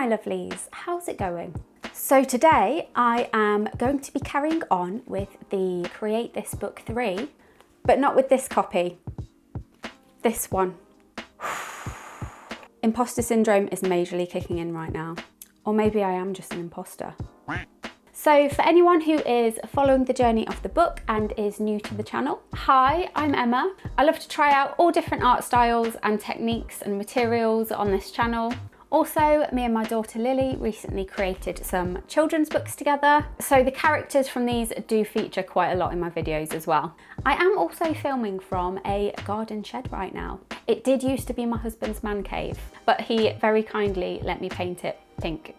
lovelies, how's it going? So today I am going to be carrying on with the Create This Book 3, but not with this copy, this one. Imposter syndrome is majorly kicking in right now, or maybe I am just an imposter. So for anyone who is following the journey of the book and is new to the channel, hi, I'm Emma. I love to try out all different art styles and techniques and materials on this channel. Also, me and my daughter Lily recently created some children's books together, so the characters from these do feature quite a lot in my videos as well. I am also filming from a garden shed right now. It did used to be my husband's man cave, but he very kindly let me paint it pink.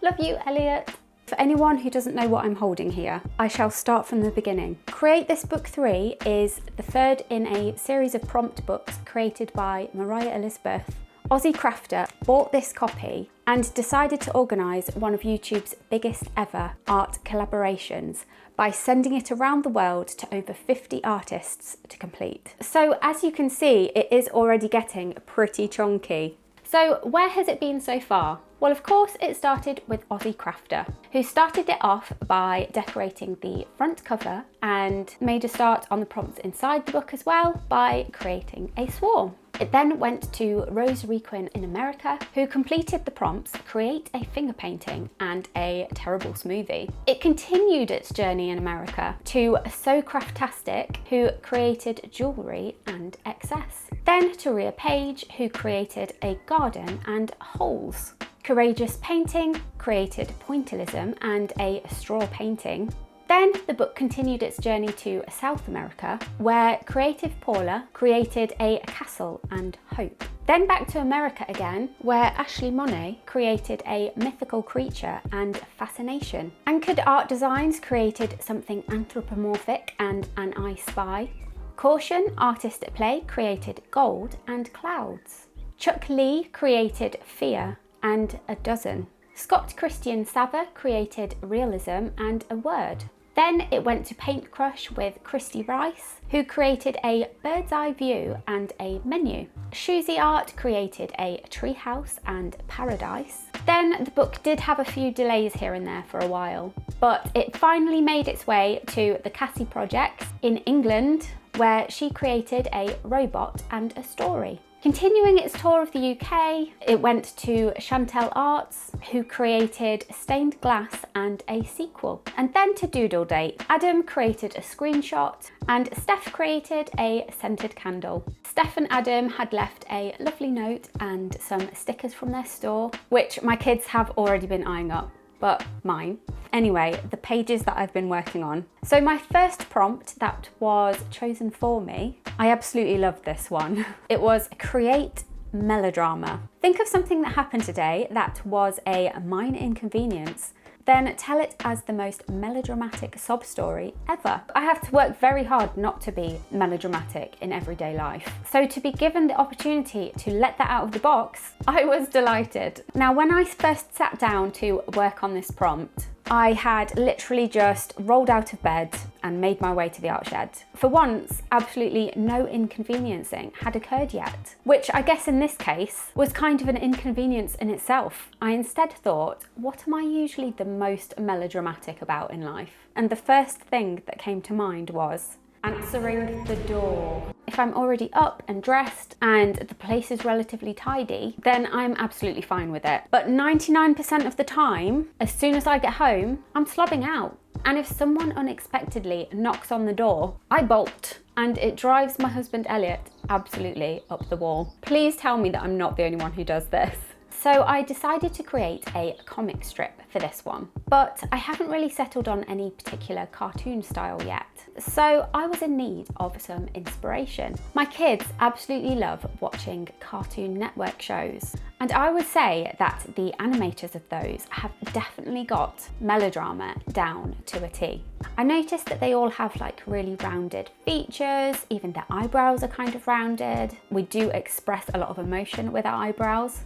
Love you, Elliot. For anyone who doesn't know what I'm holding here, I shall start from the beginning. Create This Book 3 is the third in a series of prompt books created by Mariah Elizabeth. Aussie crafter bought this copy and decided to organise one of YouTube's biggest ever art collaborations by sending it around the world to over 50 artists to complete. So as you can see, it is already getting pretty chunky. So where has it been so far? Well, of course, it started with Aussie Crafter, who started it off by decorating the front cover and made a start on the prompts inside the book as well by creating a swarm. It then went to Rose Requin in America, who completed the prompts, create a finger painting and a terrible smoothie. It continued its journey in America to So Craftastic, who created jewellery and excess. Then to Rhea Page, who created a garden and holes. Courageous Painting created pointillism and a straw painting. Then the book continued its journey to South America, where Creative Paula created a castle and hope. Then back to America again, where Ashley Monet created a mythical creature and fascination. Anchored Art Designs created something anthropomorphic and an I Spy. Caution Artist at Play created gold and clouds. Chuck Lee created fear and a dozen. Scott Christian Sava created realism and a word. Then it went to Paint Crush with Christy Rice, who created a bird's eye view and a menu. Shoozy Art created a treehouse and paradise. Then the book did have a few delays here and there for a while, but it finally made its way to the Cassie Projects in England, where she created a robot and a story. Continuing its tour of the UK, it went to Chantel Arts, who created Stained Glass and a sequel. And then to Doodle Date. Adam created a screenshot and Steph created a scented candle. Steph and Adam had left a lovely note and some stickers from their store, which my kids have already been eyeing up, but mine. Anyway, the pages that I've been working on. So my first prompt that was chosen for me, I absolutely loved this one. It was create melodrama. Think of something that happened today that was a minor inconvenience, then tell it as the most melodramatic sob story ever. I have to work very hard not to be melodramatic in everyday life. So to be given the opportunity to let that out of the box, I was delighted. Now, when I first sat down to work on this prompt, I had literally just rolled out of bed and made my way to the art shed. For once, absolutely no inconveniencing had occurred yet, which I guess in this case was kind of an inconvenience in itself. I instead thought, what am I usually the most melodramatic about in life? And the first thing that came to mind was answering the door. If I'm already up and dressed and the place is relatively tidy, then I'm absolutely fine with it. But 99% of the time, as soon as I get home, I'm slobbing out. And if someone unexpectedly knocks on the door, I bolt. And it drives my husband Elliot absolutely up the wall. Please tell me that I'm not the only one who does this. So I decided to create a comic strip for this one, but I haven't really settled on any particular cartoon style yet. So I was in need of some inspiration. My kids absolutely love watching Cartoon Network shows, and I would say that the animators of those have definitely got melodrama down to a T. I noticed that they all have like really rounded features, even their eyebrows are kind of rounded. We do express a lot of emotion with our eyebrows.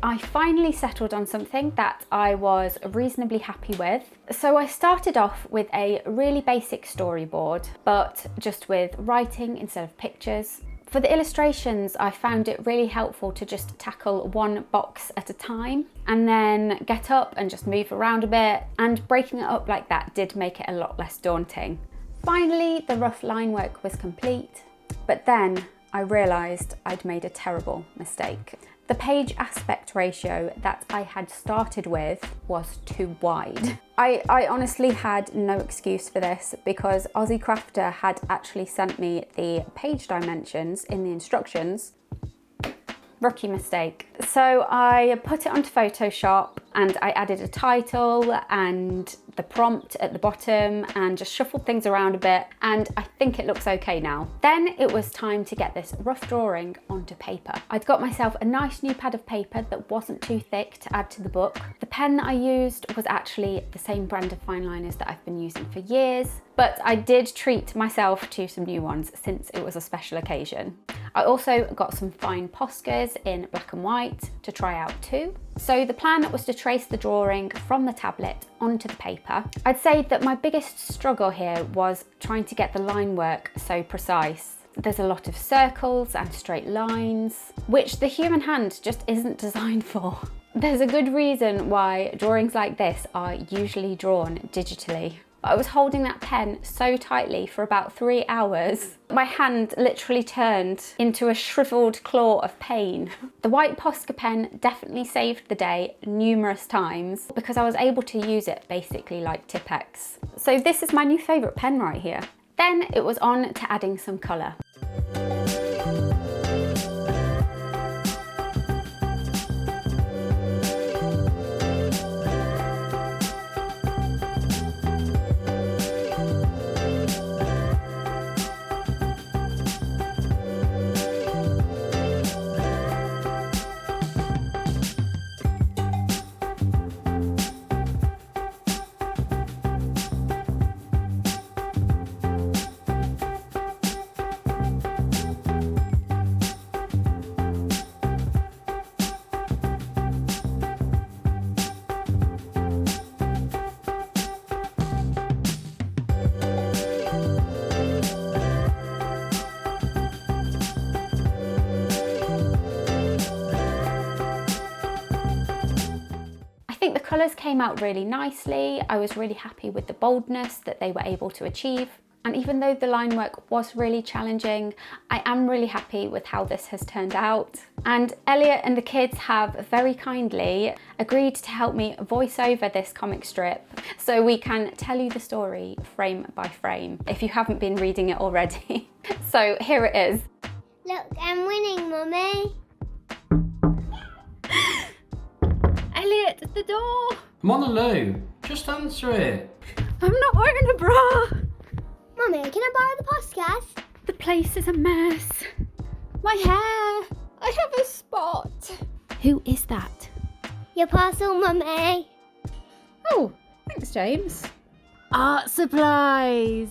I finally settled on something that I was reasonably happy with. So I started off with a really basic storyboard, but just with writing instead of pictures For the illustrations, I found it really helpful to just tackle one box at a time and then get up and just move around a bit, and breaking it up like that did make it a lot less daunting. Finally, the rough line work was complete, but then I realised I'd made a terrible mistake. The page aspect ratio that I had started with was too wide. I honestly had no excuse for this because Aussie Crafter had actually sent me the page dimensions in the instructions. Rookie mistake. So I put it onto Photoshop and I added a title and the prompt at the bottom and just shuffled things around a bit, and I think it looks okay now. Then it was time to get this rough drawing onto paper. I'd got myself a nice new pad of paper that wasn't too thick to add to the book. The pen that I used was actually the same brand of fine liners that I've been using for years, but I did treat myself to some new ones since it was a special occasion. I also got some fine Poscas in black and white to try out too. So the plan was to trace the drawing from the tablet onto the paper. I'd say that my biggest struggle here was trying to get the line work so precise. There's a lot of circles and straight lines, which the human hand just isn't designed for. There's a good reason why drawings like this are usually drawn digitally. I was holding that pen so tightly for about 3 hours. My hand literally turned into a shriveled claw of pain. The white Posca pen definitely saved the day numerous times because I was able to use it basically like Tipp-Ex. So this is my new favourite pen right here. Then it was on to adding some colour. Colours came out really nicely. I was really happy with the boldness that they were able to achieve. And even though the line work was really challenging, I am really happy with how this has turned out. And Elliot and the kids have very kindly agreed to help me voice over this comic strip so we can tell you the story frame by frame, if you haven't been reading it already. So here it is. Look, I'm winning, Mummy. Elliot, at the door! Mona Lou, just answer it. I'm not wearing a bra! Mummy, can I borrow the podcast? The place is a mess. My hair! I have a spot. Who is that? Your parcel, Mummy. Oh, thanks, James. Art supplies!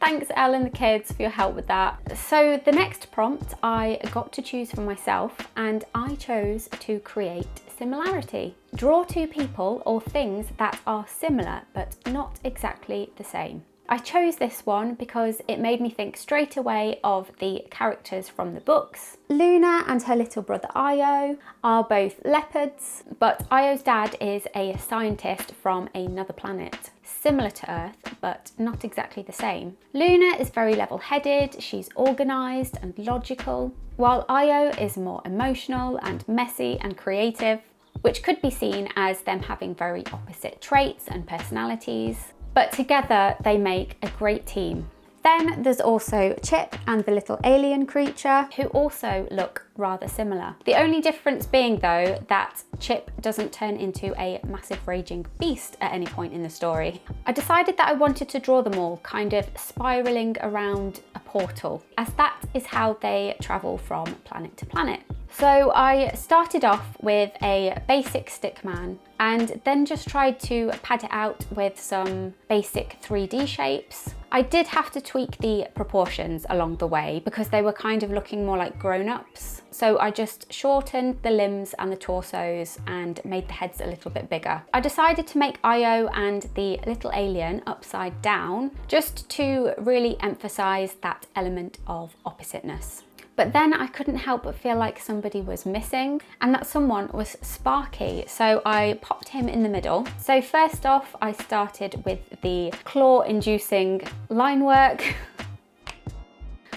Thanks, Elle and the kids, for your help with that. So the next prompt I got to choose for myself, and I chose to create similarity. Draw two people or things that are similar but not exactly the same. I chose this one because it made me think straight away of the characters from the books. Luna and her little brother Io are both leopards, but Io's dad is a scientist from another planet, similar to Earth, but not exactly the same. Luna is very level-headed, she's organised and logical, while Io is more emotional and messy and creative, which could be seen as them having very opposite traits and personalities. But together they make a great team. Then there's also Chip and the little alien creature, who also look rather similar. The only difference being though that Chip doesn't turn into a massive raging beast at any point in the story. I decided that I wanted to draw them all kind of spiraling around a portal, as that is how they travel from planet to planet. So I started off with a basic stickman and then just tried to pad it out with some basic 3D shapes. I did have to tweak the proportions along the way because they were kind of looking more like grown-ups. So I just shortened the limbs and the torsos and made the heads a little bit bigger. I decided to make Io and the little alien upside down just to really emphasize that element of oppositeness. But then I couldn't help but feel like somebody was missing, and that someone was Sparky, so I popped him in the middle. So first off, I started with the claw-inducing line work.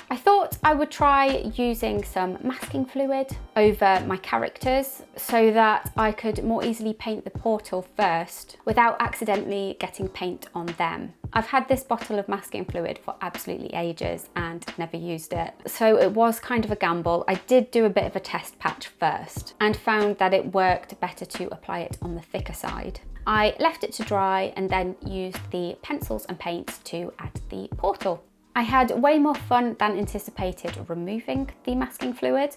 I thought I would try using some masking fluid over my characters so that I could more easily paint the portal first without accidentally getting paint on them. I've had this bottle of masking fluid for absolutely ages and never used it, so it was kind of a gamble. I did do a bit of a test patch first and found that it worked better to apply it on the thicker side. I left it to dry and then used the pencils and paints to add the portal. I had way more fun than anticipated removing the masking fluid.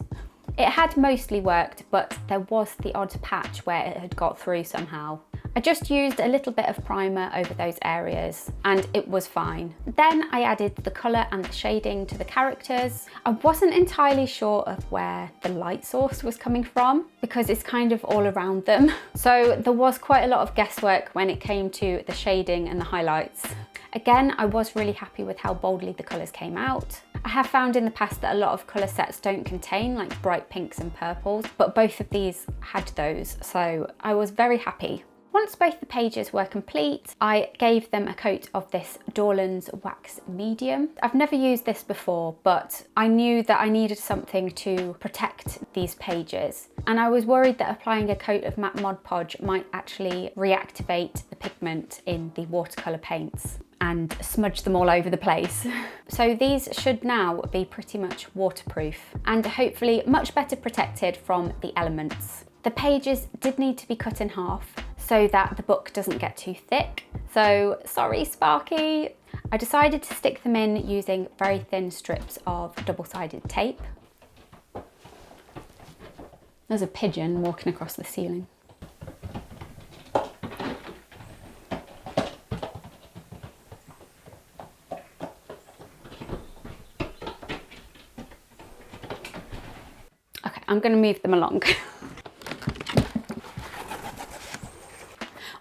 It had mostly worked, but there was the odd patch where it had got through somehow. I just used a little bit of primer over those areas and it was fine. Then I added the colour and the shading to the characters. I wasn't entirely sure of where the light source was coming from because it's kind of all around them. So there was quite a lot of guesswork when it came to the shading and the highlights. Again, I was really happy with how boldly the colours came out. I have found in the past that a lot of colour sets don't contain like bright pinks and purples, but both of these had those, so I was very happy. Once both the pages were complete, I gave them a coat of this Dorland's Wax Medium. I've never used this before, but I knew that I needed something to protect these pages. And I was worried that applying a coat of matte Mod Podge might actually reactivate the pigment in the watercolour paints and smudge them all over the place. So these should now be pretty much waterproof and hopefully much better protected from the elements. The pages did need to be cut in half so that the book doesn't get too thick. So sorry, Sparky. I decided to stick them in using very thin strips of double-sided tape. There's a pigeon walking across the ceiling. Okay, I'm gonna move them along.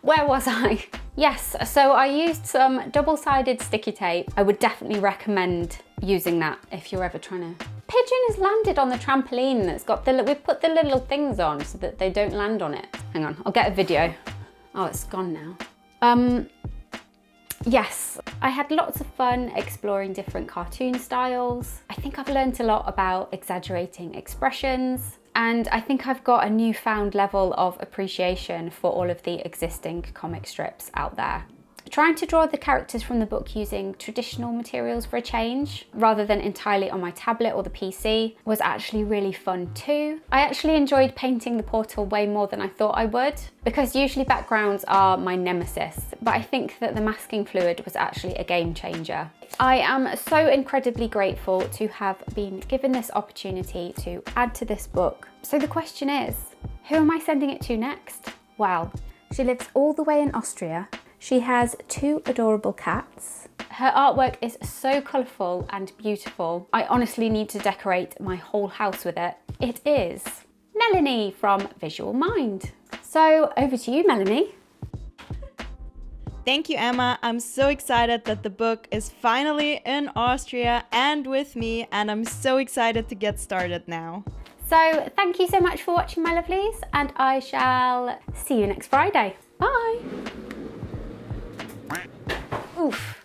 Where was I? Yes, so I used some double-sided sticky tape. I would definitely recommend using that if you're ever trying to... Pigeon has landed on the trampoline that's got the... We put the little things on so that they don't land on it. Hang on, I'll get a video. Oh, it's gone now. Yes, I had lots of fun exploring different cartoon styles. I think I've learned a lot about exaggerating expressions. And I think I've got a newfound level of appreciation for all of the existing comic strips out there. Trying to draw the characters from the book using traditional materials for a change, rather than entirely on my tablet or the PC, was actually really fun too. I actually enjoyed painting the portal way more than I thought I would, because usually backgrounds are my nemesis, but I think that the masking fluid was actually a game changer. I am so incredibly grateful to have been given this opportunity to add to this book. So the question is, who am I sending it to next? Well, she lives all the way in Austria. She has 2 adorable cats. Her artwork is so colourful and beautiful. I honestly need to decorate my whole house with it. It is Melanie from Visual Mind. So over to you, Melanie. Thank you, Emma. I'm so excited that the book is finally in Austria and with me, and I'm so excited to get started now. So thank you so much for watching, my lovelies, and I shall see you next Friday. Bye. Oof.